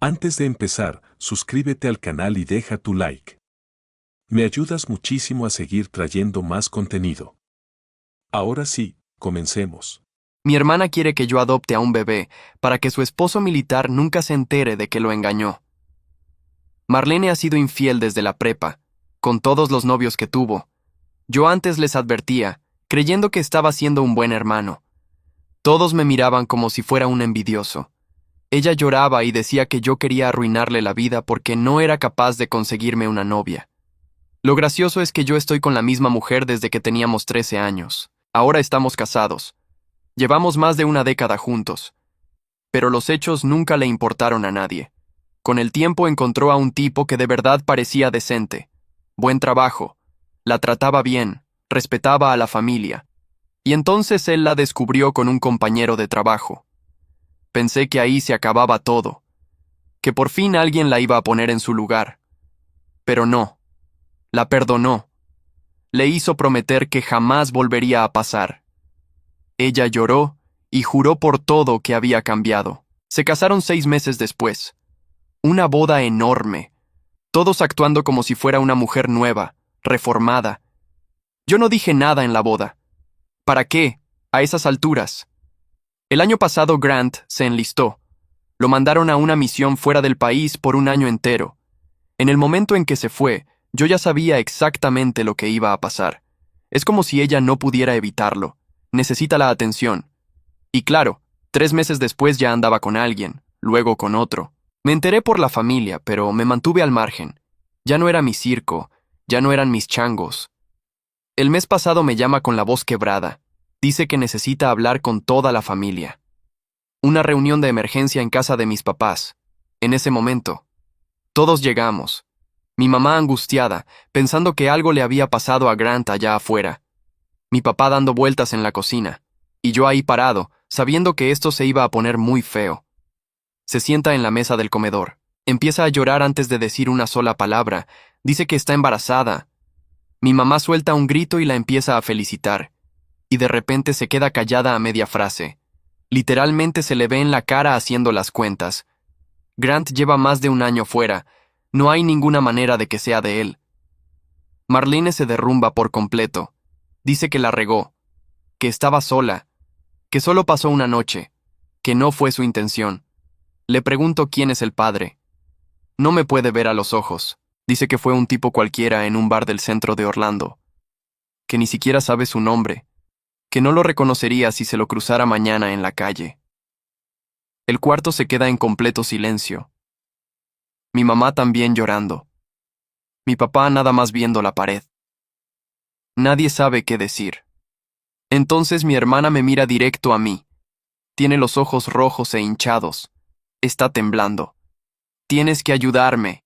Antes de empezar, suscríbete al canal y deja tu like. Me ayudas muchísimo a seguir trayendo más contenido. Ahora sí, comencemos. Mi hermana quiere que yo adopte a un bebé para que su esposo militar nunca se entere de que lo engañó. Marlene ha sido infiel desde la prepa, con todos los novios que tuvo. Yo antes les advertía, creyendo que estaba siendo un buen hermano. Todos me miraban como si fuera un envidioso. Ella lloraba y decía que yo quería arruinarle la vida porque no era capaz de conseguirme una novia. Lo gracioso es que yo estoy con la misma mujer desde que teníamos 13 años. Ahora estamos casados. Llevamos más de una década juntos. Pero los hechos nunca le importaron a nadie. Con el tiempo encontró a un tipo que de verdad parecía decente. Buen trabajo. La trataba bien, respetaba a la familia. Y entonces él la descubrió con un compañero de trabajo. Pensé que ahí se acababa todo, que por fin alguien la iba a poner en su lugar. Pero no. La perdonó. Le hizo prometer que jamás volvería a pasar. Ella lloró y juró por todo que había cambiado. Se casaron 6 meses después. Una boda enorme. Todos actuando como si fuera una mujer nueva, reformada. Yo no dije nada en la boda. ¿Para qué? A esas alturas. El año pasado Grant se enlistó. Lo mandaron a una misión fuera del país por un año entero. En el momento en que se fue, yo ya sabía exactamente lo que iba a pasar. Es como si ella no pudiera evitarlo. Necesita la atención. Y claro, 3 meses después ya andaba con alguien, luego con otro. Me enteré por la familia, pero me mantuve al margen. Ya no era mi circo, ya no eran mis changos. El mes pasado me llama con la voz quebrada. Dice que necesita hablar con toda la familia. Una reunión de emergencia en casa de mis papás. En ese momento, todos llegamos. Mi mamá angustiada, pensando que algo le había pasado a Grant allá afuera. Mi papá dando vueltas en la cocina. Y yo ahí parado, sabiendo que esto se iba a poner muy feo. Se sienta en la mesa del comedor. Empieza a llorar antes de decir una sola palabra. Dice que está embarazada. Mi mamá suelta un grito y la empieza a felicitar. Y de repente se queda callada a media frase. Literalmente se le ve en la cara haciendo las cuentas. Grant lleva más de un año fuera. No hay ninguna manera de que sea de él. Marlene se derrumba por completo. Dice que la regó, que estaba sola, que solo pasó una noche, que no fue su intención. Le pregunto quién es el padre. No me puede ver a los ojos. Dice que fue un tipo cualquiera en un bar del centro de Orlando, que ni siquiera sabe su nombre, que no lo reconocería si se lo cruzara mañana en la calle. El cuarto se queda en completo silencio. Mi mamá también llorando. Mi papá nada más viendo la pared. Nadie sabe qué decir. Entonces mi hermana me mira directo a mí. Tiene los ojos rojos e hinchados. Está temblando. Tienes que ayudarme.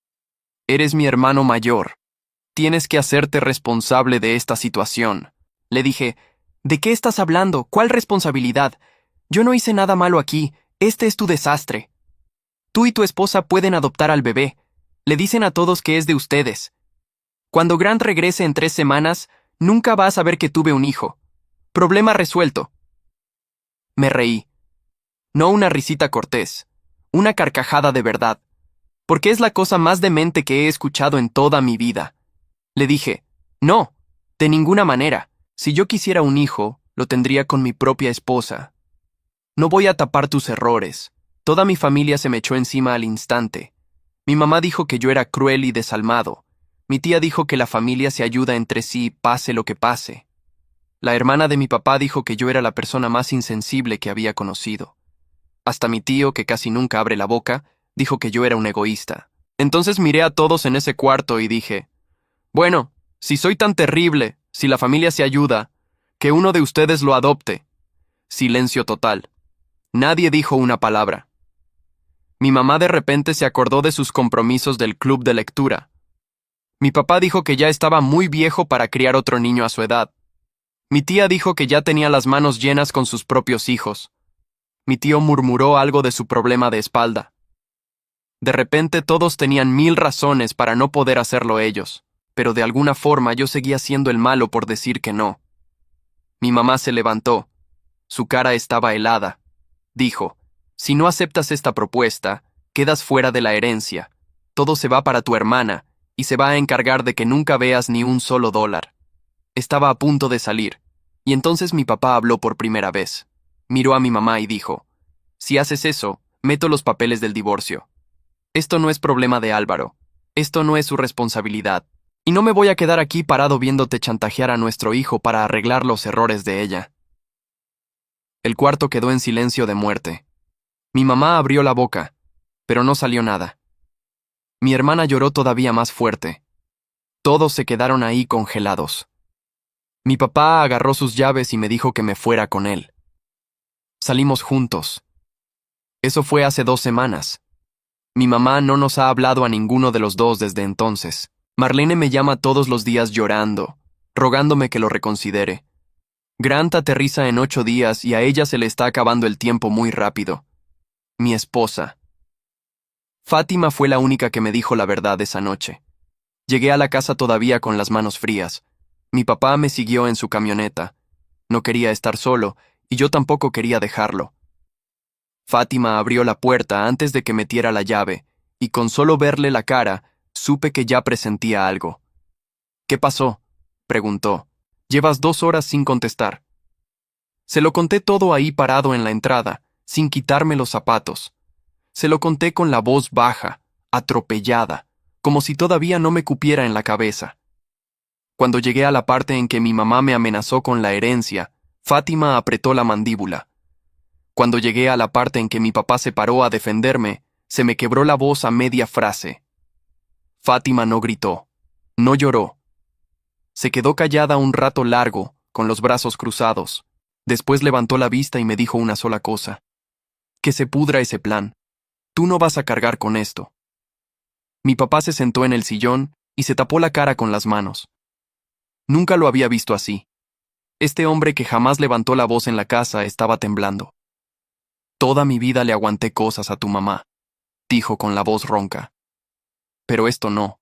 Eres mi hermano mayor. Tienes que hacerte responsable de esta situación. Le dije, ¿de qué estás hablando? ¿Cuál responsabilidad? Yo no hice nada malo aquí. Este es tu desastre. Tú y tu esposa pueden adoptar al bebé. Le dicen a todos que es de ustedes. Cuando Grant regrese en 3 semanas, nunca va a saber que tuve un hijo. Problema resuelto. Me reí. No una risita cortés. Una carcajada de verdad. Porque es la cosa más demente que he escuchado en toda mi vida. Le dije, no, de ninguna manera. Si yo quisiera un hijo, lo tendría con mi propia esposa. No voy a tapar tus errores. Toda mi familia se me echó encima al instante. Mi mamá dijo que yo era cruel y desalmado. Mi tía dijo que la familia se ayuda entre sí, pase lo que pase. La hermana de mi papá dijo que yo era la persona más insensible que había conocido. Hasta mi tío, que casi nunca abre la boca, dijo que yo era un egoísta. Entonces miré a todos en ese cuarto y dije, bueno, si soy tan terrible, si la familia se ayuda, que uno de ustedes lo adopte. Silencio total. Nadie dijo una palabra. Mi mamá de repente se acordó de sus compromisos del club de lectura. Mi papá dijo que ya estaba muy viejo para criar otro niño a su edad. Mi tía dijo que ya tenía las manos llenas con sus propios hijos. Mi tío murmuró algo de su problema de espalda. De repente todos tenían 1000 razones para no poder hacerlo ellos, pero de alguna forma yo seguía siendo el malo por decir que no. Mi mamá se levantó. Su cara estaba helada. Dijo, si no aceptas esta propuesta, quedas fuera de la herencia. Todo se va para tu hermana, y se va a encargar de que nunca veas ni un solo dólar. Estaba a punto de salir, y entonces mi papá habló por primera vez. Miró a mi mamá y dijo, si haces eso, meto los papeles del divorcio. Esto no es problema de Álvaro. Esto no es su responsabilidad. Y no me voy a quedar aquí parado viéndote chantajear a nuestro hijo para arreglar los errores de ella. El cuarto quedó en silencio de muerte. Mi mamá abrió la boca, pero no salió nada. Mi hermana lloró todavía más fuerte. Todos se quedaron ahí congelados. Mi papá agarró sus llaves y me dijo que me fuera con él. Salimos juntos. Eso fue hace 2 semanas. Mi mamá no nos ha hablado a ninguno de los dos desde entonces. Marlene me llama todos los días llorando, rogándome que lo reconsidere. Grant aterriza en 8 días y a ella se le está acabando el tiempo muy rápido. Mi esposa. Fátima fue la única que me dijo la verdad esa noche. Llegué a la casa todavía con las manos frías. Mi papá me siguió en su camioneta. No quería estar solo, y yo tampoco quería dejarlo. Fátima abrió la puerta antes de que metiera la llave, y con solo verle la cara, supe que ya presentía algo. ¿Qué pasó?, preguntó. Llevas 2 horas sin contestar. Se lo conté todo ahí parado en la entrada, sin quitarme los zapatos. Se lo conté con la voz baja, atropellada, como si todavía no me cupiera en la cabeza. Cuando llegué a la parte en que mi mamá me amenazó con la herencia, Fátima apretó la mandíbula. Cuando llegué a la parte en que mi papá se paró a defenderme, se me quebró la voz a media frase. Fátima no gritó, no lloró. Se quedó callada un rato largo, con los brazos cruzados. Después levantó la vista y me dijo una sola cosa. Que se pudra ese plan. Tú no vas a cargar con esto. Mi papá se sentó en el sillón y se tapó la cara con las manos. Nunca lo había visto así. Este hombre que jamás levantó la voz en la casa estaba temblando. Toda mi vida le aguanté cosas a tu mamá, dijo con la voz ronca. Pero esto no.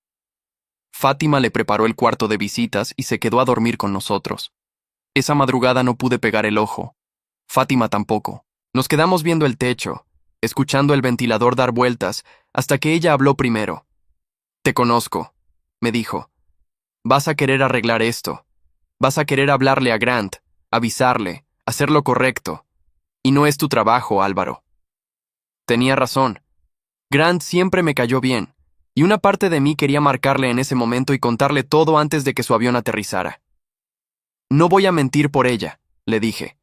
Fátima le preparó el cuarto de visitas y se quedó a dormir con nosotros. Esa madrugada no pude pegar el ojo. Fátima tampoco. Nos quedamos viendo el techo, escuchando el ventilador dar vueltas, hasta que ella habló primero. Te conozco, me dijo. Vas a querer arreglar esto. Vas a querer hablarle a Grant, avisarle, hacer lo correcto. Y no es tu trabajo, Álvaro. Tenía razón. Grant siempre me cayó bien, y una parte de mí quería marcarle en ese momento y contarle todo antes de que su avión aterrizara. No voy a mentir por ella, le dije.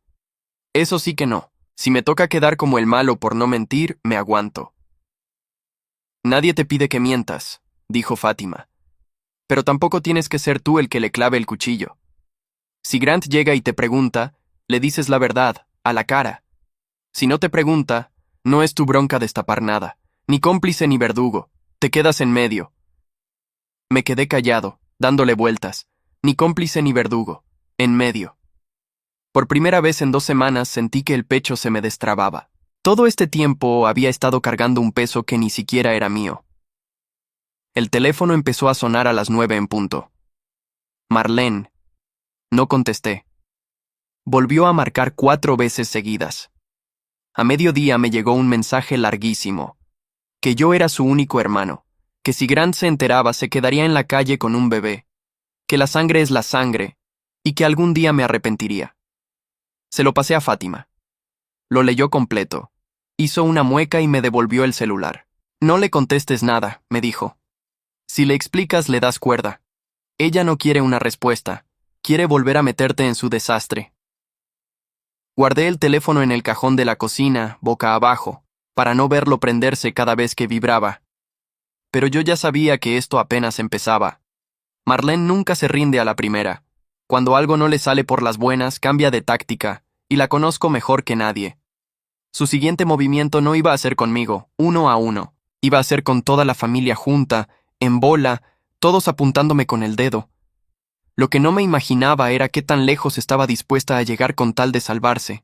Eso sí que no. Si me toca quedar como el malo por no mentir, me aguanto. Nadie te pide que mientas, dijo Fátima. Pero tampoco tienes que ser tú el que le clave el cuchillo. Si Grant llega y te pregunta, le dices la verdad, a la cara. Si no te pregunta, no es tu bronca destapar nada, ni cómplice ni verdugo, te quedas en medio. Me quedé callado, dándole vueltas, ni cómplice ni verdugo, en medio. Por primera vez en 2 semanas sentí que el pecho se me destrababa. Todo este tiempo había estado cargando un peso que ni siquiera era mío. El teléfono empezó a sonar a las 9 en punto. Marlene. No contesté. Volvió a marcar 4 veces seguidas. A mediodía me llegó un mensaje larguísimo. Que yo era su único hermano. Que si Grant se enteraba se quedaría en la calle con un bebé. Que la sangre es la sangre. Y que algún día me arrepentiría. Se lo pasé a Fátima. Lo leyó completo. Hizo una mueca y me devolvió el celular. No le contestes nada, me dijo. Si le explicas le das cuerda. Ella no quiere una respuesta. Quiere volver a meterte en su desastre. Guardé el teléfono en el cajón de la cocina, boca abajo, para no verlo prenderse cada vez que vibraba. Pero yo ya sabía que esto apenas empezaba. Marlene nunca se rinde a la primera. Cuando algo no le sale por las buenas, cambia de táctica, y la conozco mejor que nadie. Su siguiente movimiento no iba a ser conmigo, 1 a 1. Iba a ser con toda la familia junta, en bola, todos apuntándome con el dedo. Lo que no me imaginaba era qué tan lejos estaba dispuesta a llegar con tal de salvarse.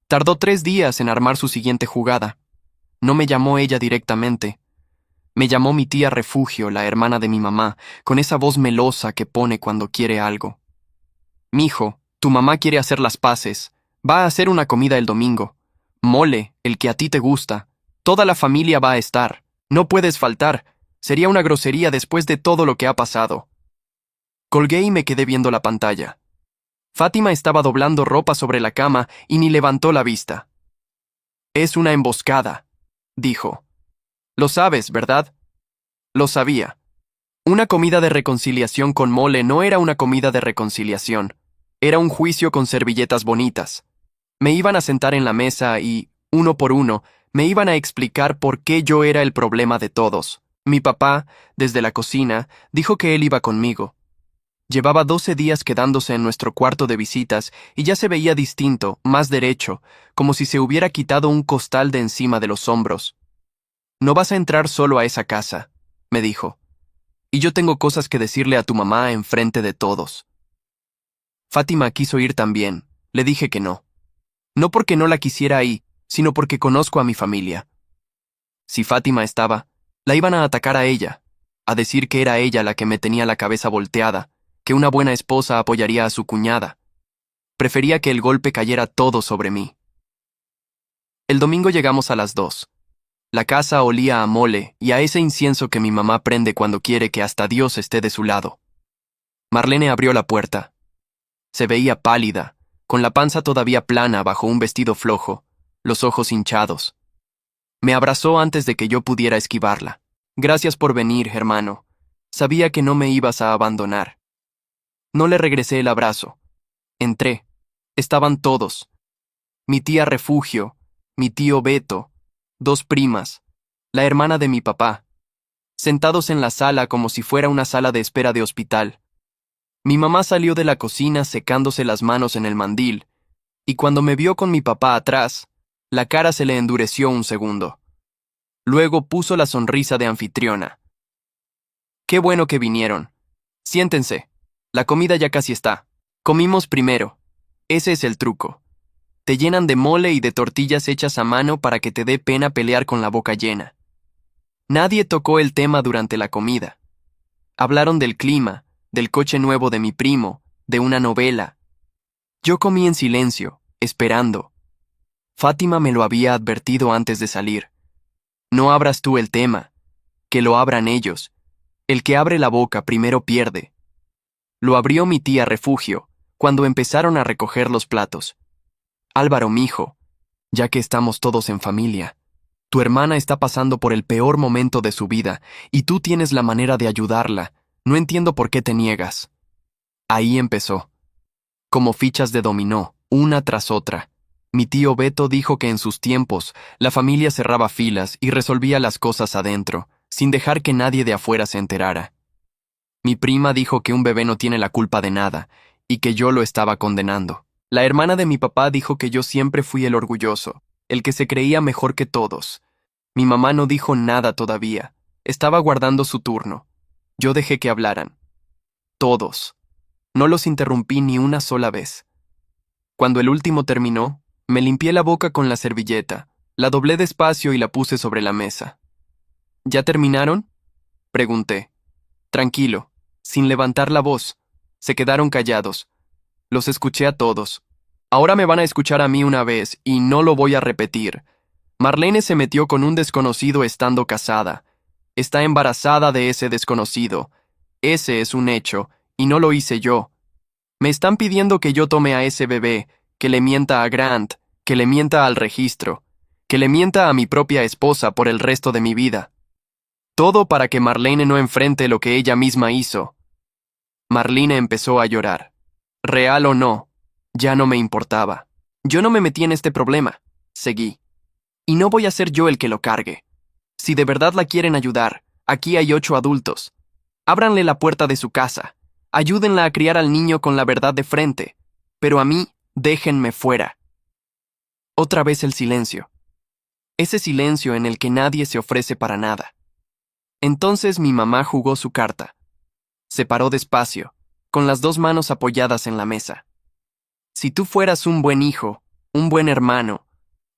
Tardó 3 días en armar su siguiente jugada. No me llamó ella directamente. Me llamó mi tía Refugio, la hermana de mi mamá, con esa voz melosa que pone cuando quiere algo. Mijo, tu mamá quiere hacer las paces. Va a hacer una comida el domingo. Mole, el que a ti te gusta. Toda la familia va a estar. No puedes faltar. Sería una grosería después de todo lo que ha pasado. Colgué y me quedé viendo la pantalla. Fátima estaba doblando ropa sobre la cama y ni levantó la vista. Es una emboscada, dijo. Lo sabes, ¿verdad? Lo sabía. Una comida de reconciliación con mole no era una comida de reconciliación. Era un juicio con servilletas bonitas. Me iban a sentar en la mesa y, uno por uno, me iban a explicar por qué yo era el problema de todos. Mi papá, desde la cocina, dijo que él iba conmigo. Llevaba 12 días quedándose en nuestro cuarto de visitas y ya se veía distinto, más derecho, como si se hubiera quitado un costal de encima de los hombros. No vas a entrar solo a esa casa, me dijo. Y yo tengo cosas que decirle a tu mamá en frente de todos. Fátima quiso ir también. Le dije que no. No porque no la quisiera ahí, sino porque conozco a mi familia. Si Fátima estaba, la iban a atacar a ella, a decir que era ella la que me tenía la cabeza volteada, que una buena esposa apoyaría a su cuñada. Prefería que el golpe cayera todo sobre mí. El domingo llegamos a las 2. La casa olía a mole y a ese incienso que mi mamá prende cuando quiere que hasta Dios esté de su lado. Marlene abrió la puerta. Se veía pálida, con la panza todavía plana bajo un vestido flojo, los ojos hinchados. Me abrazó antes de que yo pudiera esquivarla. Gracias por venir, hermano. Sabía que no me ibas a abandonar. No le regresé el abrazo. Entré. Estaban todos. Mi tía Refugio, mi tío Beto, 2 primas, la hermana de mi papá, sentados en la sala como si fuera una sala de espera de hospital. Mi mamá salió de la cocina secándose las manos en el mandil, y cuando me vio con mi papá atrás, la cara se le endureció un segundo. Luego puso la sonrisa de anfitriona. Qué bueno que vinieron. Siéntense. La comida ya casi está. Comimos primero. Ese es el truco. Te llenan de mole y de tortillas hechas a mano para que te dé pena pelear con la boca llena. Nadie tocó el tema durante la comida. Hablaron del clima, del coche nuevo de mi primo, de una novela. Yo comí en silencio, esperando. Fátima me lo había advertido antes de salir. No abras tú el tema, que lo abran ellos. El que abre la boca primero pierde. Lo abrió mi tía Refugio, cuando empezaron a recoger los platos. Álvaro, mijo, ya que estamos todos en familia, tu hermana está pasando por el peor momento de su vida y tú tienes la manera de ayudarla. No entiendo por qué te niegas. Ahí empezó. Como fichas de dominó, una tras otra. Mi tío Beto dijo que en sus tiempos la familia cerraba filas y resolvía las cosas adentro, sin dejar que nadie de afuera se enterara. Mi prima dijo que un bebé no tiene la culpa de nada y que yo lo estaba condenando. La hermana de mi papá dijo que yo siempre fui el orgulloso, el que se creía mejor que todos. Mi mamá no dijo nada todavía. Estaba guardando su turno. Yo dejé que hablaran. Todos. No los interrumpí ni una sola vez. Cuando el último terminó, me limpié la boca con la servilleta, la doblé despacio y la puse sobre la mesa. ¿Ya terminaron?, pregunté. Tranquilo, sin levantar la voz. Se quedaron callados. Los escuché a todos. Ahora me van a escuchar a mí una vez, y no lo voy a repetir. Marlene se metió con un desconocido estando casada. Está embarazada de ese desconocido. Ese es un hecho, y no lo hice yo. Me están pidiendo que yo tome a ese bebé, que le mienta a Grant, que le mienta al registro, que le mienta a mi propia esposa por el resto de mi vida. Todo para que Marlene no enfrente lo que ella misma hizo. Marlene empezó a llorar. Real o no, ya no me importaba. Yo no me metí en este problema, seguí. Y no voy a ser yo el que lo cargue. Si de verdad la quieren ayudar, aquí hay 8 adultos. Ábranle la puerta de su casa. Ayúdenla a criar al niño con la verdad de frente. Pero a mí, déjenme fuera. Otra vez el silencio. Ese silencio en el que nadie se ofrece para nada. Entonces mi mamá jugó su carta. Se paró despacio, con las 2 manos apoyadas en la mesa. Si tú fueras un buen hijo, un buen hermano,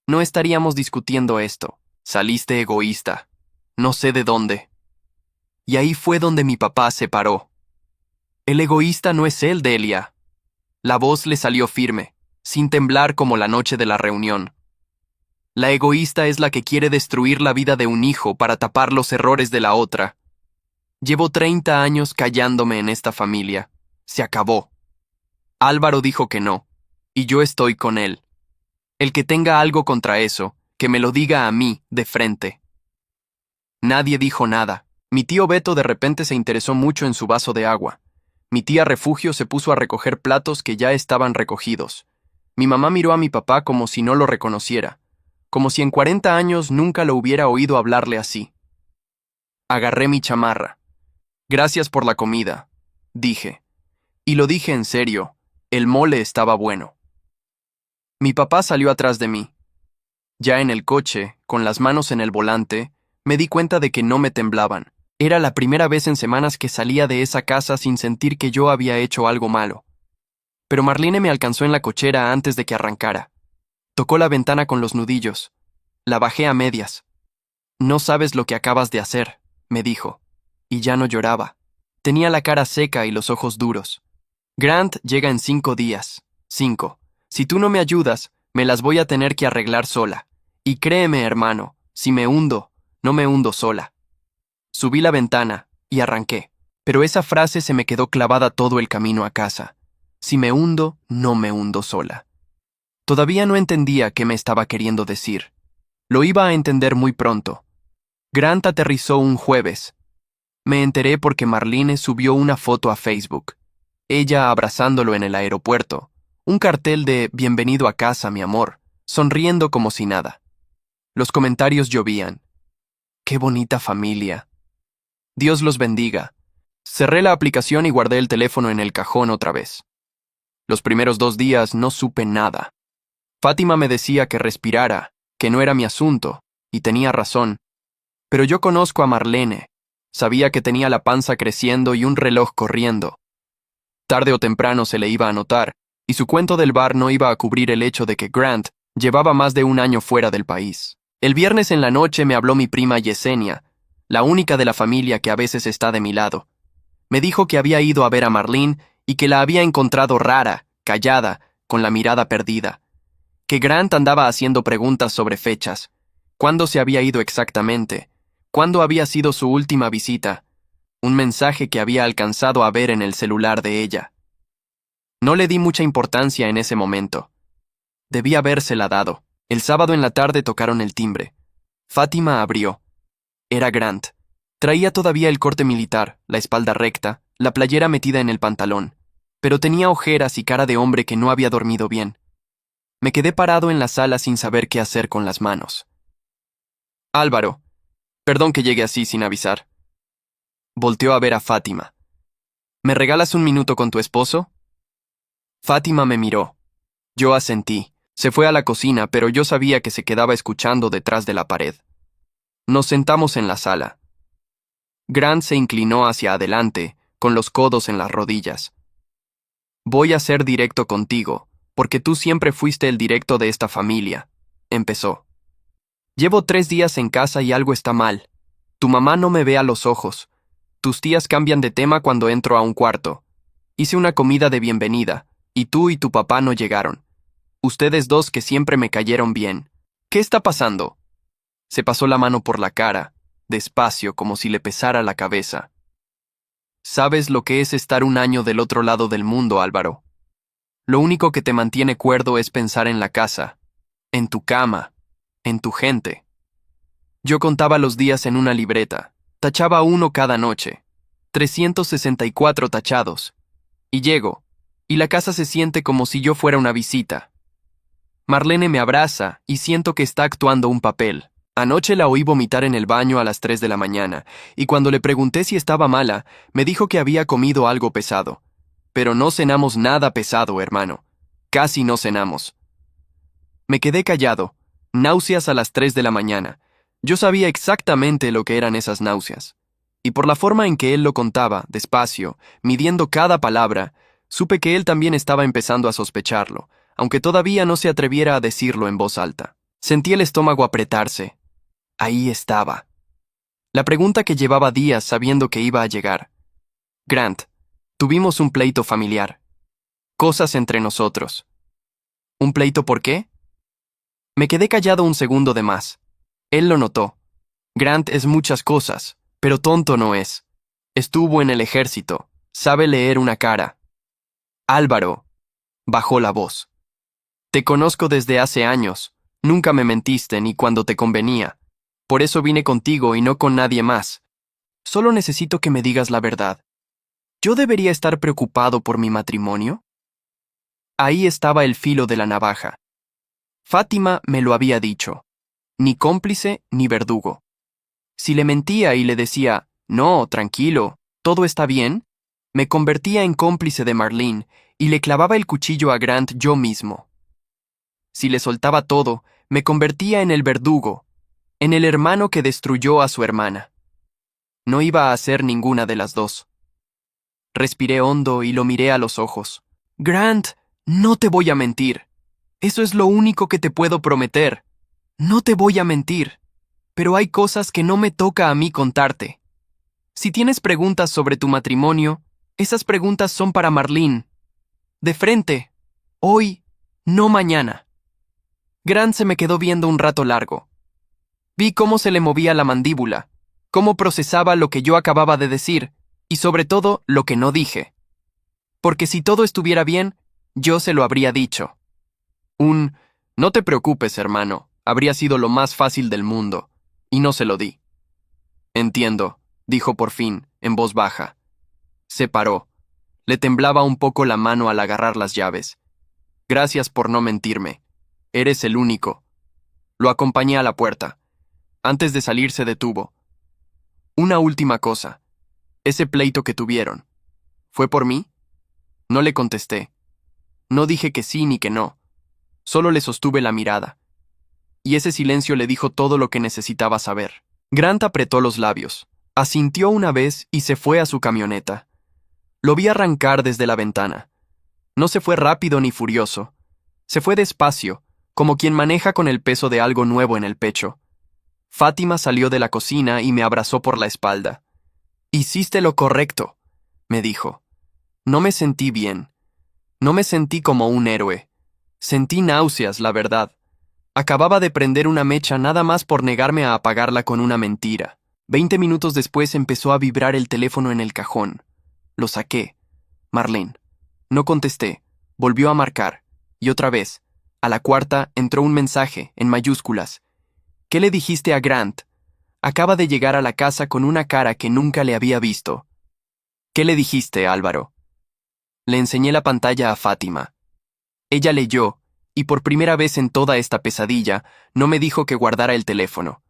no estaríamos discutiendo esto. Saliste egoísta. No sé de dónde. Y ahí fue donde mi papá se paró. El egoísta no es él, Delia. La voz le salió firme, sin temblar como la noche de la reunión. La egoísta es la que quiere destruir la vida de un hijo para tapar los errores de la otra. Llevo 30 años callándome en esta familia. Se acabó. Álvaro dijo que no, y yo estoy con él. El que tenga algo contra eso, que me lo diga a mí, de frente. Nadie dijo nada. Mi tío Beto de repente se interesó mucho en su vaso de agua. Mi tía Refugio se puso a recoger platos que ya estaban recogidos. Mi mamá miró a mi papá como si no lo reconociera, como si en 40 años nunca lo hubiera oído hablarle así. Agarré mi chamarra. Gracias por la comida, dije. Y lo dije en serio, el mole estaba bueno. Mi papá salió atrás de mí. Ya en el coche, con las manos en el volante, me di cuenta de que no me temblaban. Era la primera vez en semanas que salía de esa casa sin sentir que yo había hecho algo malo. Pero Marlene me alcanzó en la cochera antes de que arrancara. Tocó la ventana con los nudillos. La bajé a medias. No sabes lo que acabas de hacer, me dijo. Y ya no lloraba. Tenía la cara seca y los ojos duros. Grant llega en 5 días. 5. Si tú no me ayudas, me las voy a tener que arreglar sola. Y créeme, hermano, si me hundo, no me hundo sola. Subí la ventana y arranqué. Pero esa frase se me quedó clavada todo el camino a casa. Si me hundo, no me hundo sola. Todavía no entendía qué me estaba queriendo decir. Lo iba a entender muy pronto. Grant aterrizó un jueves. Me enteré porque Marlene subió una foto a Facebook. Ella abrazándolo en el aeropuerto. Un cartel de "Bienvenido a casa, mi amor", sonriendo como si nada. Los comentarios llovían. ¡Qué bonita familia! Dios los bendiga. Cerré la aplicación y guardé el teléfono en el cajón otra vez. Los primeros 2 días no supe nada. Fátima me decía que respirara, que no era mi asunto, y tenía razón. Pero yo conozco a Marlene. Sabía que tenía la panza creciendo y un reloj corriendo. Tarde o temprano se le iba a notar, y su cuento del bar no iba a cubrir el hecho de que Grant llevaba más de 1 año fuera del país. El viernes en la noche me habló mi prima Yesenia, la única de la familia que a veces está de mi lado. Me dijo que había ido a ver a Marlene y que la había encontrado rara, callada, con la mirada perdida. Que Grant andaba haciendo preguntas sobre fechas. ¿Cuándo se había ido exactamente? ¿Cuándo había sido su última visita? Un mensaje que había alcanzado a ver en el celular de ella. No le di mucha importancia en ese momento. Debía habérsela dado. El sábado en la tarde tocaron el timbre. Fátima abrió. Era Grant. Traía todavía el corte militar, la espalda recta, la playera metida en el pantalón, pero tenía ojeras y cara de hombre que no había dormido bien. Me quedé parado en la sala sin saber qué hacer con las manos. Álvaro, perdón que llegue así sin avisar. Volteó a ver a Fátima. ¿Me regalas un minuto con tu esposo? Fátima me miró. Yo asentí. Se fue a la cocina, pero yo sabía que se quedaba escuchando detrás de la pared. Nos sentamos en la sala. Grant se inclinó hacia adelante, con los codos en las rodillas. Voy a ser directo contigo, porque tú siempre fuiste el directo de esta familia, empezó. Llevo 3 días en casa y algo está mal. Tu mamá no me ve a los ojos. Tus tías cambian de tema cuando entro a un cuarto. Hice una comida de bienvenida, y tú y tu papá no llegaron. Ustedes dos que siempre me cayeron bien. ¿Qué está pasando? Se pasó la mano por la cara, despacio, como si le pesara la cabeza. ¿Sabes lo que es estar 1 año del otro lado del mundo, Álvaro? Lo único que te mantiene cuerdo es pensar en la casa, en tu cama, en tu gente. Yo contaba los días en una libreta, tachaba uno cada noche, 364 tachados. Y llego, y la casa se siente como si yo fuera una visita. Marlene me abraza y siento que está actuando un papel. Anoche la oí vomitar en el baño a las 3 de la mañana, y cuando le pregunté si estaba mala, me dijo que había comido algo pesado. Pero no cenamos nada pesado, hermano. Casi no cenamos. Me quedé callado. Náuseas a las 3 de la mañana. Yo sabía exactamente lo que eran esas náuseas. Y por la forma en que él lo contaba, despacio, midiendo cada palabra, supe que él también estaba empezando a sospecharlo, aunque todavía no se atreviera a decirlo en voz alta. Sentí el estómago apretarse. Ahí estaba. La pregunta que llevaba días sabiendo que iba a llegar. Grant, tuvimos un pleito familiar. Cosas entre nosotros. ¿Un pleito por qué? Me quedé callado un segundo de más. Él lo notó. Grant es muchas cosas, pero tonto no es. Estuvo en el ejército, sabe leer una cara. Álvaro, bajó la voz. Te conozco desde hace años, nunca me mentiste ni cuando te convenía. Por eso vine contigo y no con nadie más. Solo necesito que me digas la verdad. ¿Yo debería estar preocupado por mi matrimonio? Ahí estaba el filo de la navaja. Fátima me lo había dicho. Ni cómplice ni verdugo. Si le mentía y le decía, no, tranquilo, todo está bien, me convertía en cómplice de Marlene y le clavaba el cuchillo a Grant yo mismo. Si le soltaba todo, me convertía en el verdugo, en el hermano que destruyó a su hermana. No iba a hacer ninguna de las dos. Respiré hondo y lo miré a los ojos. Grant, no te voy a mentir. Eso es lo único que te puedo prometer. No te voy a mentir. Pero hay cosas que no me toca a mí contarte. Si tienes preguntas sobre tu matrimonio, esas preguntas son para Marlene. De frente. Hoy, no mañana. Grant se me quedó viendo un rato largo. Vi cómo se le movía la mandíbula, cómo procesaba lo que yo acababa de decir, y sobre todo lo que no dije. Porque si todo estuviera bien, yo se lo habría dicho. No te preocupes, hermano, habría sido lo más fácil del mundo, y no se lo di. Entiendo, dijo por fin, en voz baja. Se paró. Le temblaba un poco la mano al agarrar las llaves. Gracias por no mentirme. Eres el único. Lo acompañé a la puerta. Antes de salir se detuvo. Una última cosa. Ese pleito que tuvieron. ¿Fue por mí? No le contesté. No dije que sí ni que no. Solo le sostuve la mirada. Y ese silencio le dijo todo lo que necesitaba saber. Grant apretó los labios, asintió una vez y se fue a su camioneta. Lo vi arrancar desde la ventana. No se fue rápido ni furioso. Se fue despacio, como quien maneja con el peso de algo nuevo en el pecho. Fátima salió de la cocina y me abrazó por la espalda. Hiciste lo correcto, me dijo. No me sentí bien. No me sentí como un héroe. Sentí náuseas, la verdad. Acababa de prender una mecha nada más por negarme a apagarla con una mentira. 20 minutos después empezó a vibrar el teléfono en el cajón. Lo saqué. Marlene. No contesté. Volvió a marcar. Y otra vez. A la cuarta entró un mensaje, en mayúsculas. ¿Qué le dijiste a Grant? Acaba de llegar a la casa con una cara que nunca le había visto. ¿Qué le dijiste, Álvaro? Le enseñé la pantalla a Fátima. Ella leyó, y por primera vez en toda esta pesadilla, no me dijo que guardara el teléfono.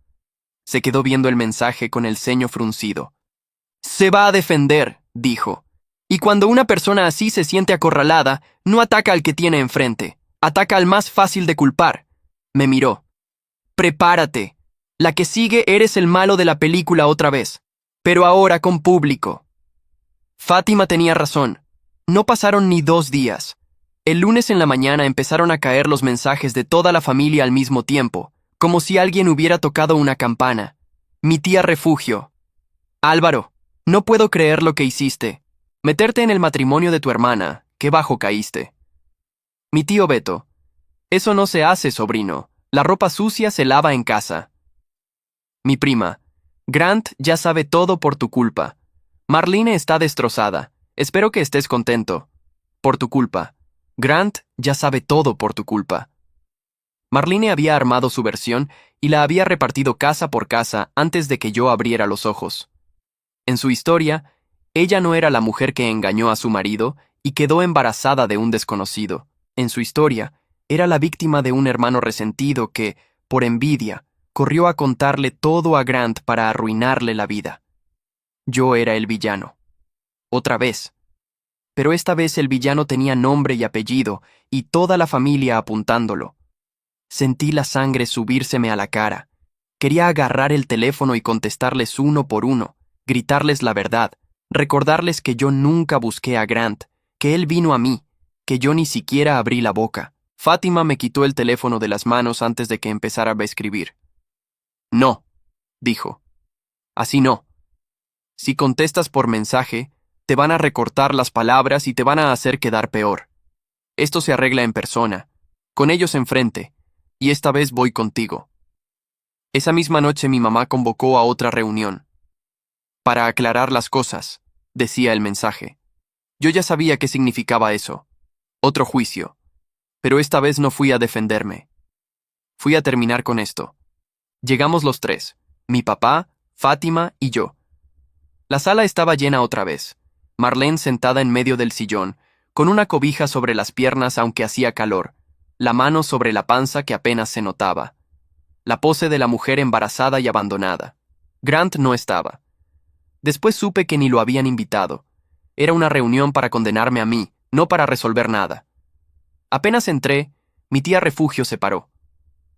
Se quedó viendo el mensaje con el ceño fruncido. Se va a defender, dijo. Y cuando una persona así se siente acorralada, no ataca al que tiene enfrente, ataca al más fácil de culpar. Me miró. Prepárate. La que sigue eres el malo de la película otra vez, pero ahora con público. Fátima tenía razón. No pasaron ni 2 días. El lunes en la mañana empezaron a caer los mensajes de toda la familia al mismo tiempo, como si alguien hubiera tocado una campana. Mi tía Refugio. Álvaro, no puedo creer lo que hiciste. Meterte en el matrimonio de tu hermana, qué bajo caíste. Mi tío Beto. Eso no se hace, sobrino. La ropa sucia se lava en casa. Mi prima. Grant ya sabe todo por tu culpa. Marlene está destrozada. Espero que estés contento. Por tu culpa. Grant ya sabe todo por tu culpa. Marlene había armado su versión y la había repartido casa por casa antes de que yo abriera los ojos. En su historia, ella no era la mujer que engañó a su marido y quedó embarazada de un desconocido. En su historia, era la víctima de un hermano resentido que, por envidia, corrió a contarle todo a Grant para arruinarle la vida. Yo era el villano. Otra vez. Pero esta vez el villano tenía nombre y apellido, y toda la familia apuntándolo. Sentí la sangre subírseme a la cara. Quería agarrar el teléfono y contestarles uno por uno, gritarles la verdad, recordarles que yo nunca busqué a Grant, que él vino a mí, que yo ni siquiera abrí la boca. Fátima me quitó el teléfono de las manos antes de que empezara a escribir. No, dijo. Así no. Si contestas por mensaje, te van a recortar las palabras y te van a hacer quedar peor. Esto se arregla en persona, con ellos enfrente, y esta vez voy contigo. Esa misma noche mi mamá convocó a otra reunión. Para aclarar las cosas, decía el mensaje. Yo ya sabía qué significaba eso. Otro juicio. Pero esta vez no fui a defenderme. Fui a terminar con esto. Llegamos los tres, mi papá, Fátima y yo. La sala estaba llena otra vez. Marlene sentada en medio del sillón, con una cobija sobre las piernas aunque hacía calor, la mano sobre la panza que apenas se notaba. La pose de la mujer embarazada y abandonada. Grant no estaba. Después supe que ni lo habían invitado. Era una reunión para condenarme a mí, no para resolver nada. Apenas entré, mi tía Refugio se paró.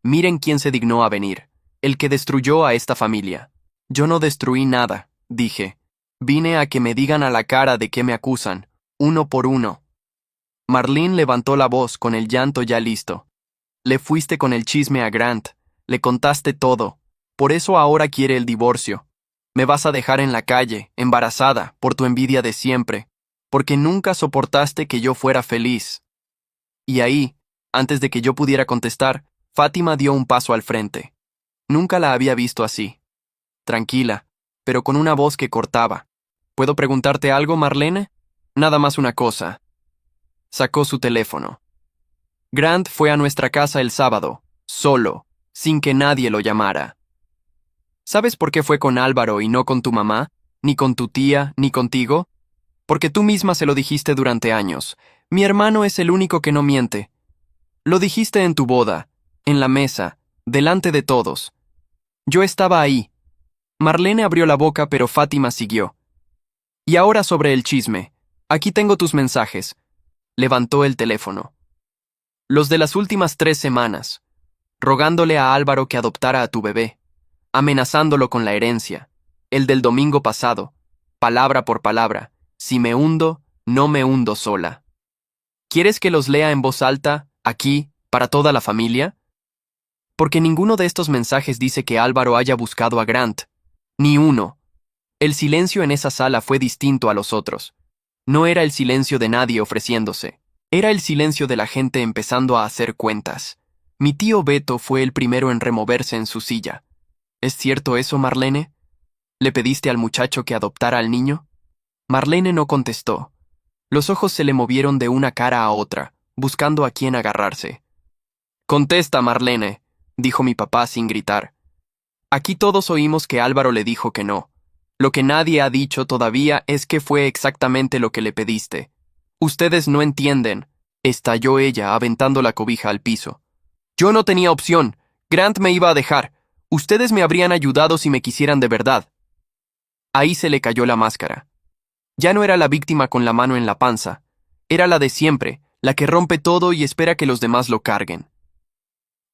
Miren quién se dignó a venir, el que destruyó a esta familia. Yo no destruí nada, dije. Vine a que me digan a la cara de qué me acusan, uno por uno. Marlene levantó la voz con el llanto ya listo. Le fuiste con el chisme a Grant, le contaste todo. Por eso ahora quiere el divorcio. Me vas a dejar en la calle, embarazada, por tu envidia de siempre, porque nunca soportaste que yo fuera feliz. Y ahí, antes de que yo pudiera contestar, Fátima dio un paso al frente. Nunca la había visto así. Tranquila, pero con una voz que cortaba. ¿Puedo preguntarte algo, Marlene? Nada más una cosa. Sacó su teléfono. Grant fue a nuestra casa el sábado, solo, sin que nadie lo llamara. ¿Sabes por qué fue con Álvaro y no con tu mamá, ni con tu tía, ni contigo? Porque tú misma se lo dijiste durante años. Mi hermano es el único que no miente. Lo dijiste en tu boda, en la mesa, delante de todos. Yo estaba ahí. Marlene abrió la boca, pero Fátima siguió. Y ahora sobre el chisme. Aquí tengo tus mensajes. Levantó el teléfono. Los de las últimas 3 semanas, rogándole a Álvaro que adoptara a tu bebé, amenazándolo con la herencia, el del domingo pasado, palabra por palabra, si me hundo, no me hundo sola. ¿Quieres que los lea en voz alta, aquí, para toda la familia? Porque ninguno de estos mensajes dice que Álvaro haya buscado a Grant. Ni uno. El silencio en esa sala fue distinto a los otros. No era el silencio de nadie ofreciéndose. Era el silencio de la gente empezando a hacer cuentas. Mi tío Beto fue el primero en removerse en su silla. ¿Es cierto eso, Marlene? ¿Le pediste al muchacho que adoptara al niño? Marlene no contestó. Los ojos se le movieron de una cara a otra, buscando a quién agarrarse. Contesta, Marlene, dijo mi papá sin gritar. Aquí todos oímos que Álvaro le dijo que no. Lo que nadie ha dicho todavía es que fue exactamente lo que le pediste. Ustedes no entienden, estalló ella aventando la cobija al piso. Yo no tenía opción. Grant me iba a dejar. Ustedes me habrían ayudado si me quisieran de verdad. Ahí se le cayó la máscara. Ya no era la víctima con la mano en la panza. Era la de siempre, la que rompe todo y espera que los demás lo carguen.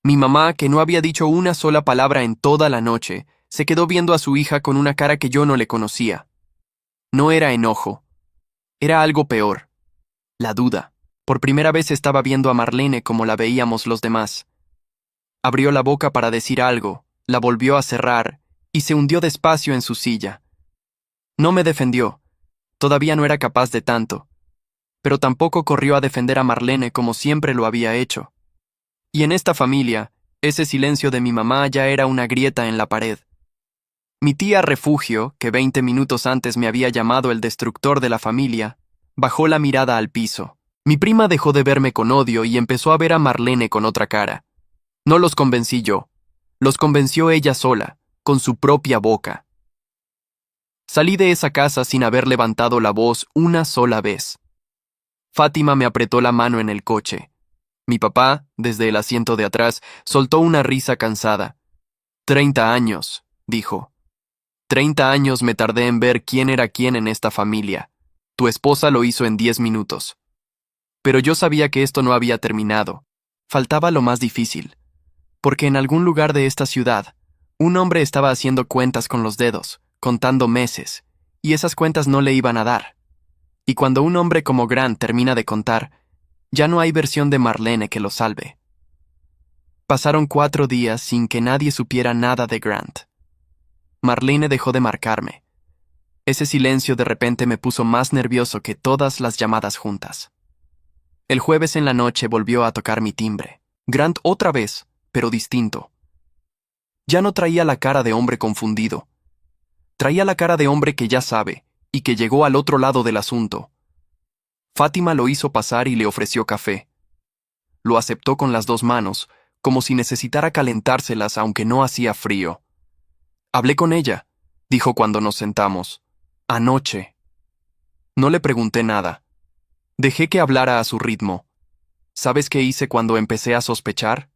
Mi mamá, que no había dicho una sola palabra en toda la noche, se quedó viendo a su hija con una cara que yo no le conocía. No era enojo. Era algo peor. La duda. Por primera vez estaba viendo a Marlene como la veíamos los demás. Abrió la boca para decir algo, la volvió a cerrar y se hundió despacio en su silla. No me defendió. Todavía no era capaz de tanto. Pero tampoco corrió a defender a Marlene como siempre lo había hecho. Y en esta familia, ese silencio de mi mamá ya era una grieta en la pared. Mi tía Refugio, que 20 minutos antes me había llamado el destructor de la familia, bajó la mirada al piso. Mi prima dejó de verme con odio y empezó a ver a Marlene con otra cara. No los convencí yo. Los convenció ella sola, con su propia boca. Salí de esa casa sin haber levantado la voz una sola vez. Fátima me apretó la mano en el coche. Mi papá, desde el asiento de atrás, soltó una risa cansada. 30 años, dijo. 30 años me tardé en ver quién era quién en esta familia. Tu esposa lo hizo en 10 minutos. Pero yo sabía que esto no había terminado. Faltaba lo más difícil. Porque en algún lugar de esta ciudad, un hombre estaba haciendo cuentas con los dedos, contando meses, y esas cuentas no le iban a dar. Y cuando un hombre como Grant termina de contar, ya no hay versión de Marlene que lo salve. Pasaron 4 días sin que nadie supiera nada de Grant. Marlene dejó de marcarme. Ese silencio de repente me puso más nervioso que todas las llamadas juntas. El jueves en la noche volvió a tocar mi timbre. Grant otra vez, pero distinto. Ya no traía la cara de hombre confundido. Traía la cara de hombre que ya sabe, y que llegó al otro lado del asunto. Fátima lo hizo pasar y le ofreció café. Lo aceptó con las 2 manos, como si necesitara calentárselas aunque no hacía frío. Hablé con ella, dijo cuando nos sentamos. Anoche. No le pregunté nada. Dejé que hablara a su ritmo. ¿Sabes qué hice cuando empecé a sospechar?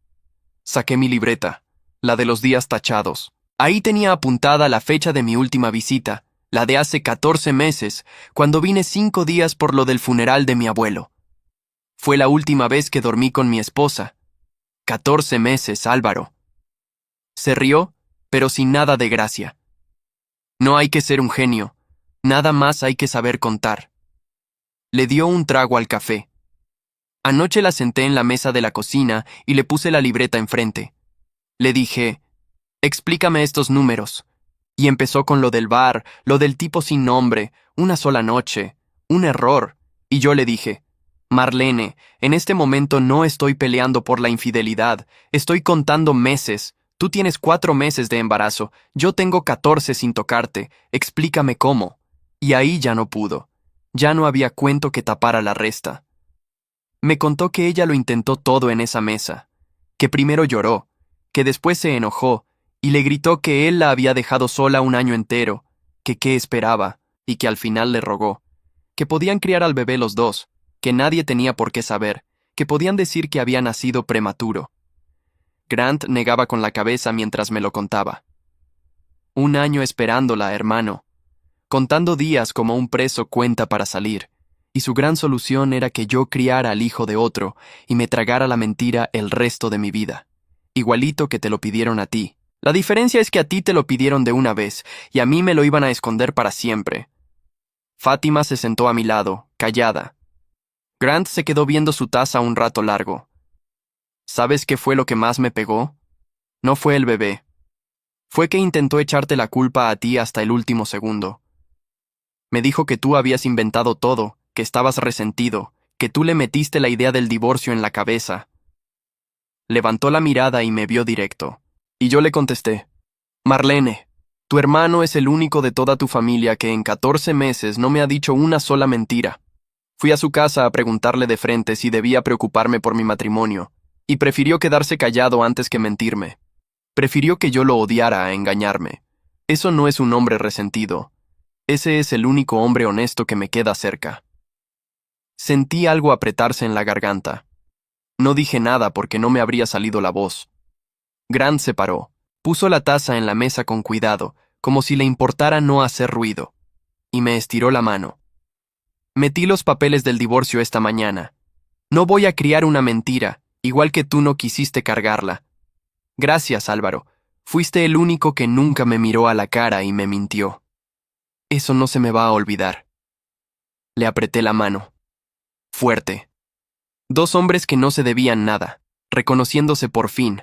Saqué mi libreta, la de los días tachados. Ahí tenía apuntada la fecha de mi última visita, la de hace 14 meses, cuando vine 5 días por lo del funeral de mi abuelo. Fue la última vez que dormí con mi esposa. 14 meses, Álvaro. Se rió, pero sin nada de gracia. No hay que ser un genio, nada más hay que saber contar. Le dio un trago al café. Anoche la senté en la mesa de la cocina y le puse la libreta enfrente. Le dije, explícame estos números. Y empezó con lo del bar, lo del tipo sin nombre, una sola noche, un error. Y yo le dije, Marlene, en este momento no estoy peleando por la infidelidad, estoy contando meses. Tú tienes 4 meses de embarazo, yo tengo 14 sin tocarte, explícame cómo. Y ahí ya no pudo. Ya no había cuento que tapara la resta. Me contó que ella lo intentó todo en esa mesa, que primero lloró, que después se enojó, y le gritó que él la había dejado sola un año entero, que qué esperaba, y que al final le rogó, que podían criar al bebé los dos, que nadie tenía por qué saber, que podían decir que había nacido prematuro. Grant negaba con la cabeza mientras me lo contaba. 1 año esperándola, hermano, contando días como un preso cuenta para salir, y su gran solución era que yo criara al hijo de otro y me tragara la mentira el resto de mi vida. Igualito que te lo pidieron a ti. La diferencia es que a ti te lo pidieron de una vez, y a mí me lo iban a esconder para siempre. Fátima se sentó a mi lado, callada. Grant se quedó viendo su taza un rato largo. ¿Sabes qué fue lo que más me pegó? No fue el bebé. Fue que intentó echarte la culpa a ti hasta el último segundo. Me dijo que tú habías inventado todo, que estabas resentido, que tú le metiste la idea del divorcio en la cabeza. Levantó la mirada y me vio directo. Y yo le contesté, Marlene, tu hermano es el único de toda tu familia que en 14 meses no me ha dicho una sola mentira. Fui a su casa a preguntarle de frente si debía preocuparme por mi matrimonio, y prefirió quedarse callado antes que mentirme. Prefirió que yo lo odiara a engañarme. Eso no es un hombre resentido. Ese es el único hombre honesto que me queda cerca. Sentí algo apretarse en la garganta. No dije nada porque no me habría salido la voz. Grant se paró, puso la taza en la mesa con cuidado, como si le importara no hacer ruido, y me estiró la mano. Metí los papeles del divorcio esta mañana. No voy a criar una mentira, igual que tú no quisiste cargarla. Gracias, Álvaro. Fuiste el único que nunca me miró a la cara y me mintió. Eso no se me va a olvidar. Le apreté la mano. Fuerte. 2 hombres que no se debían nada, reconociéndose por fin.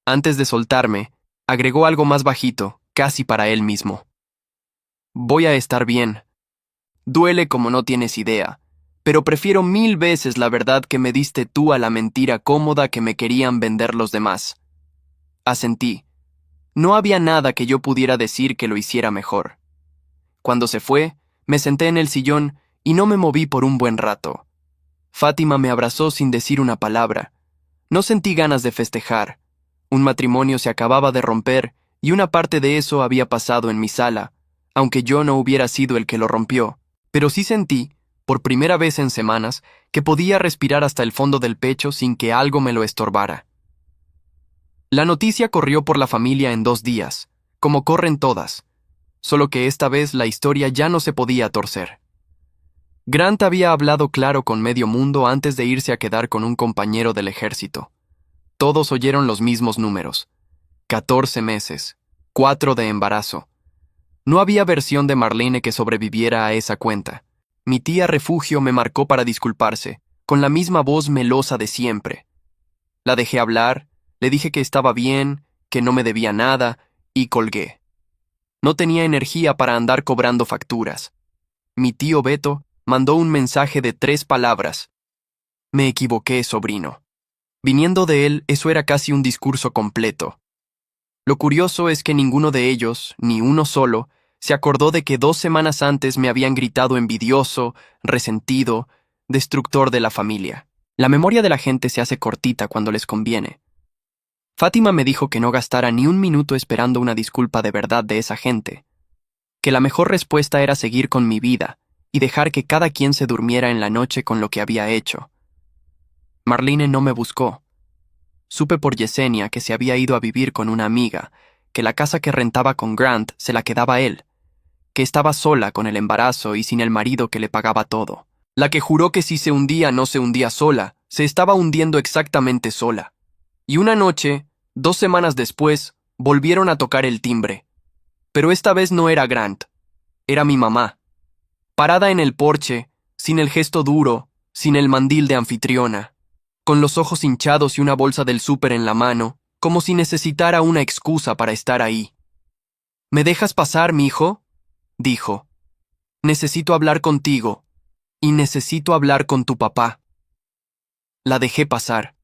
Antes de soltarme, agregó algo más bajito, casi para él mismo. Voy a estar bien. Duele como no tienes idea, pero prefiero 1000 veces la verdad que me diste tú a la mentira cómoda que me querían vender los demás. Asentí. No había nada que yo pudiera decir que lo hiciera mejor. Cuando se fue, me senté en el sillón y no me moví por un buen rato. Fátima me abrazó sin decir una palabra. No sentí ganas de festejar. Un matrimonio se acababa de romper y una parte de eso había pasado en mi sala, aunque yo no hubiera sido el que lo rompió. Pero sí sentí, por primera vez en semanas, que podía respirar hasta el fondo del pecho sin que algo me lo estorbara. La noticia corrió por la familia en 2 días, como corren todas, solo que esta vez la historia ya no se podía torcer. Grant había hablado claro con medio mundo antes de irse a quedar con un compañero del ejército. Todos oyeron los mismos números. 14 meses, 4 de embarazo. No había versión de Marlene que sobreviviera a esa cuenta. Mi tía Refugio me marcó para disculparse, con la misma voz melosa de siempre. La dejé hablar, le dije que estaba bien, que no me debía nada, y colgué. No tenía energía para andar cobrando facturas. Mi tío Beto mandó un mensaje de 3 palabras. Me equivoqué, sobrino. Viniendo de él, eso era casi un discurso completo. Lo curioso es que ninguno de ellos, ni uno solo, se acordó de que 2 semanas antes me habían gritado envidioso, resentido, destructor de la familia. La memoria de la gente se hace cortita cuando les conviene. Fátima me dijo que no gastara ni un minuto esperando una disculpa de verdad de esa gente, que la mejor respuesta era seguir con mi vida y dejar que cada quien se durmiera en la noche con lo que había hecho. Marlene no me buscó. Supe por Yesenia que se había ido a vivir con una amiga, que la casa que rentaba con Grant se la quedaba él, que estaba sola con el embarazo y sin el marido que le pagaba todo. La que juró que si se hundía no se hundía sola, se estaba hundiendo exactamente sola. Y una noche, 2 semanas después, volvieron a tocar el timbre. Pero esta vez no era Grant, era mi mamá. Parada en el porche, sin el gesto duro, sin el mandil de anfitriona, con los ojos hinchados y una bolsa del súper en la mano, como si necesitara una excusa para estar ahí. ¿Me dejas pasar, mijo?, dijo. Necesito hablar contigo, y necesito hablar con tu papá. La dejé pasar.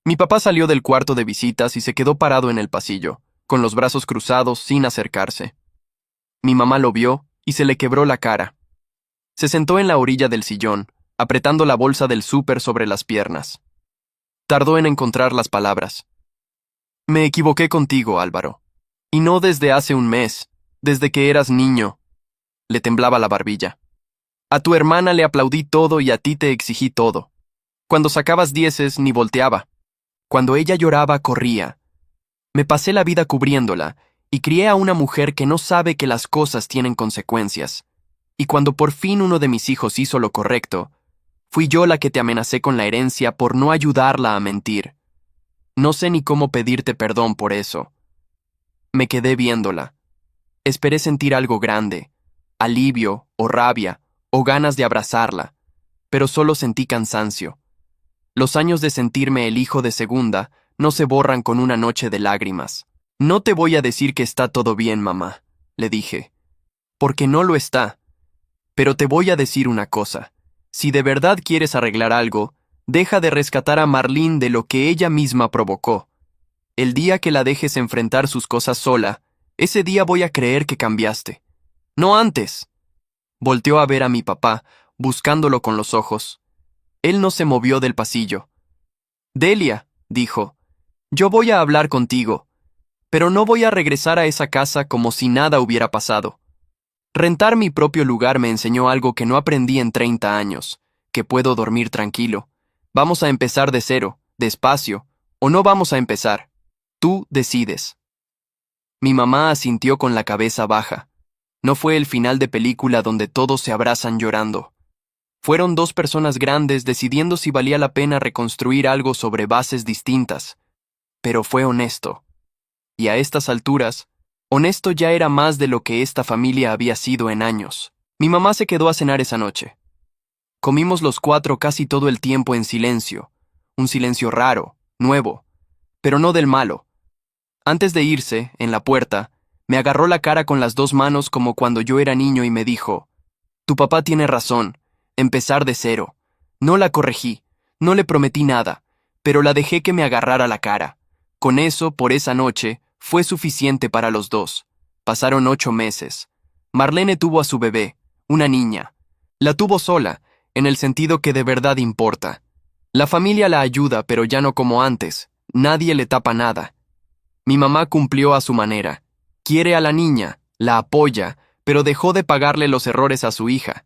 Mi papá salió del cuarto de visitas y se quedó parado en el pasillo, con los brazos cruzados sin acercarse. Mi mamá lo vio y se le quebró la cara. Se sentó en la orilla del sillón, apretando la bolsa del súper sobre las piernas. Tardó en encontrar las palabras. Me equivoqué contigo, Álvaro. Y no desde hace un mes, desde que eras niño. Le temblaba la barbilla. A tu hermana le aplaudí todo y a ti te exigí todo. Cuando sacabas 10 ni volteaba. Cuando ella lloraba, corría. Me pasé la vida cubriéndola y crié a una mujer que no sabe que las cosas tienen consecuencias. Y cuando por fin uno de mis hijos hizo lo correcto, fui yo la que te amenacé con la herencia por no ayudarla a mentir. No sé ni cómo pedirte perdón por eso. Me quedé viéndola. Esperé sentir algo grande, alivio o rabia o ganas de abrazarla, pero solo sentí cansancio. Los años de sentirme el hijo de segunda no se borran con una noche de lágrimas. No te voy a decir que está todo bien, mamá, le dije, porque no lo está. Pero te voy a decir una cosa. Si de verdad quieres arreglar algo, deja de rescatar a Marlene de lo que ella misma provocó. El día que la dejes enfrentar sus cosas sola, ese día voy a creer que cambiaste. No antes. Volteó a ver a mi papá, buscándolo con los ojos. Él no se movió del pasillo. Delia, dijo, yo voy a hablar contigo, pero no voy a regresar a esa casa como si nada hubiera pasado. Rentar mi propio lugar me enseñó algo que no aprendí en 30 años, que puedo dormir tranquilo. Vamos a empezar de cero, despacio, o no vamos a empezar. Tú decides. Mi mamá asintió con la cabeza baja. No fue el final de película donde todos se abrazan llorando. Fueron 2 personas grandes decidiendo si valía la pena reconstruir algo sobre bases distintas. Pero fue honesto. Y a estas alturas, honesto ya era más de lo que esta familia había sido en años. Mi mamá se quedó a cenar esa noche. Comimos los 4 casi todo el tiempo en silencio. Un silencio raro, nuevo, pero no del malo. Antes de irse, en la puerta, me agarró la cara con las 2 manos como cuando yo era niño y me dijo, tu papá tiene razón, empezar de cero. No la corregí, no le prometí nada, pero la dejé que me agarrara la cara. Con eso, por esa noche, fue suficiente para los 2. Pasaron 8 meses. Marlene tuvo a su bebé, una niña. La tuvo sola, en el sentido que de verdad importa. La familia la ayuda, pero ya no como antes. Nadie le tapa nada. Mi mamá cumplió a su manera. Quiere a la niña, la apoya, pero dejó de pagarle los errores a su hija.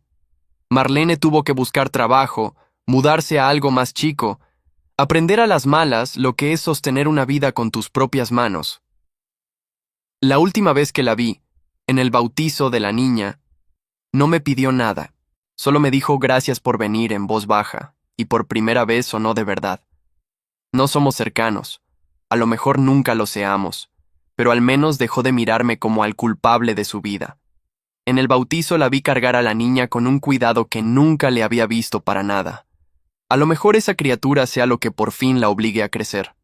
Marlene tuvo que buscar trabajo, mudarse a algo más chico, aprender a las malas lo que es sostener una vida con tus propias manos. La última vez que la vi, en el bautizo de la niña, no me pidió nada. Solo me dijo gracias por venir en voz baja, y por primera vez sonó de verdad. No somos cercanos, a lo mejor nunca lo seamos, pero al menos dejó de mirarme como al culpable de su vida. En el bautizo la vi cargar a la niña con un cuidado que nunca le había visto para nada. A lo mejor esa criatura sea lo que por fin la obligue a crecer.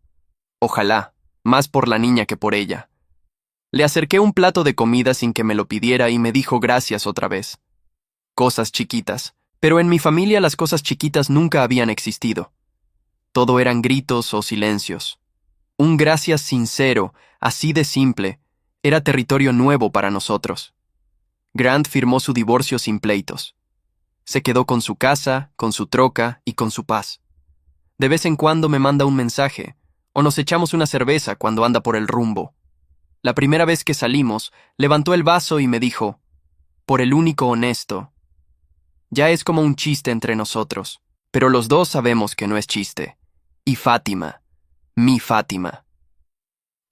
Ojalá, más por la niña que por ella. Le acerqué un plato de comida sin que me lo pidiera y me dijo gracias otra vez. Cosas chiquitas, pero en mi familia las cosas chiquitas nunca habían existido. Todo eran gritos o silencios. Un gracias sincero, así de simple, era territorio nuevo para nosotros. Grant firmó su divorcio sin pleitos. Se quedó con su casa, con su troca y con su paz. De vez en cuando me manda un mensaje, o nos echamos una cerveza cuando anda por el rumbo. La primera vez que salimos, levantó el vaso y me dijo, por el único honesto. Ya es como un chiste entre nosotros, pero los dos sabemos que no es chiste. Y Fátima, mi Fátima.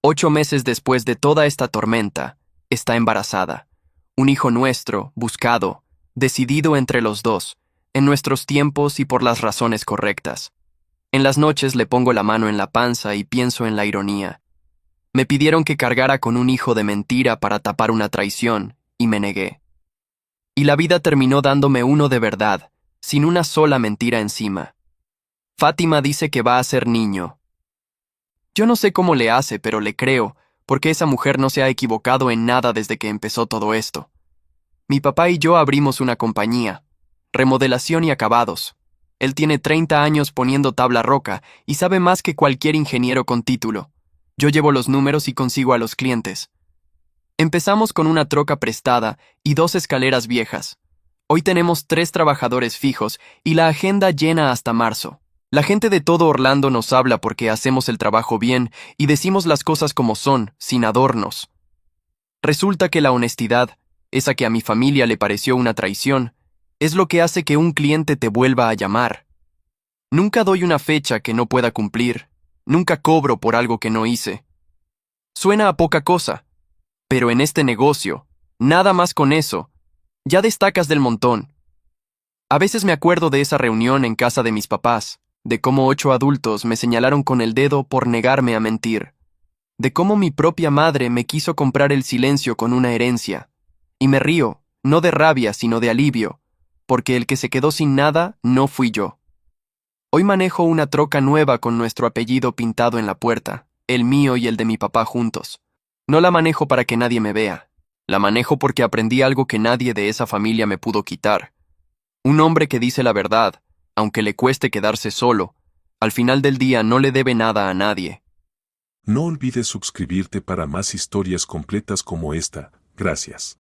8 meses después de toda esta tormenta, está embarazada. Un hijo nuestro, buscado, decidido entre los dos, en nuestros tiempos y por las razones correctas. En las noches le pongo la mano en la panza y pienso en la ironía. Me pidieron que cargara con un hijo de mentira para tapar una traición, y me negué. Y la vida terminó dándome uno de verdad, sin una sola mentira encima. Fátima dice que va a ser niño. Yo no sé cómo le hace, pero le creo, porque esa mujer no se ha equivocado en nada desde que empezó todo esto. Mi papá y yo abrimos una compañía, remodelación y acabados. Él tiene 30 años poniendo tabla roca y sabe más que cualquier ingeniero con título. Yo llevo los números y consigo a los clientes. Empezamos con una troca prestada y 2 escaleras viejas. Hoy tenemos 3 trabajadores fijos y la agenda llena hasta marzo. La gente de todo Orlando nos habla porque hacemos el trabajo bien y decimos las cosas como son, sin adornos. Resulta que la honestidad, esa que a mi familia le pareció una traición, es lo que hace que un cliente te vuelva a llamar. Nunca doy una fecha que no pueda cumplir, nunca cobro por algo que no hice. Suena a poca cosa, pero en este negocio, nada más con eso, ya destacas del montón. A veces me acuerdo de esa reunión en casa de mis papás, de cómo 8 adultos me señalaron con el dedo por negarme a mentir, de cómo mi propia madre me quiso comprar el silencio con una herencia, y me río, no de rabia sino de alivio, porque el que se quedó sin nada no fui yo. Hoy manejo una troca nueva con nuestro apellido pintado en la puerta, el mío y el de mi papá juntos. No la manejo para que nadie me vea, la manejo porque aprendí algo que nadie de esa familia me pudo quitar. Un hombre que dice la verdad, aunque le cueste quedarse solo, al final del día no le debe nada a nadie. No olvides suscribirte para más historias completas como esta. Gracias.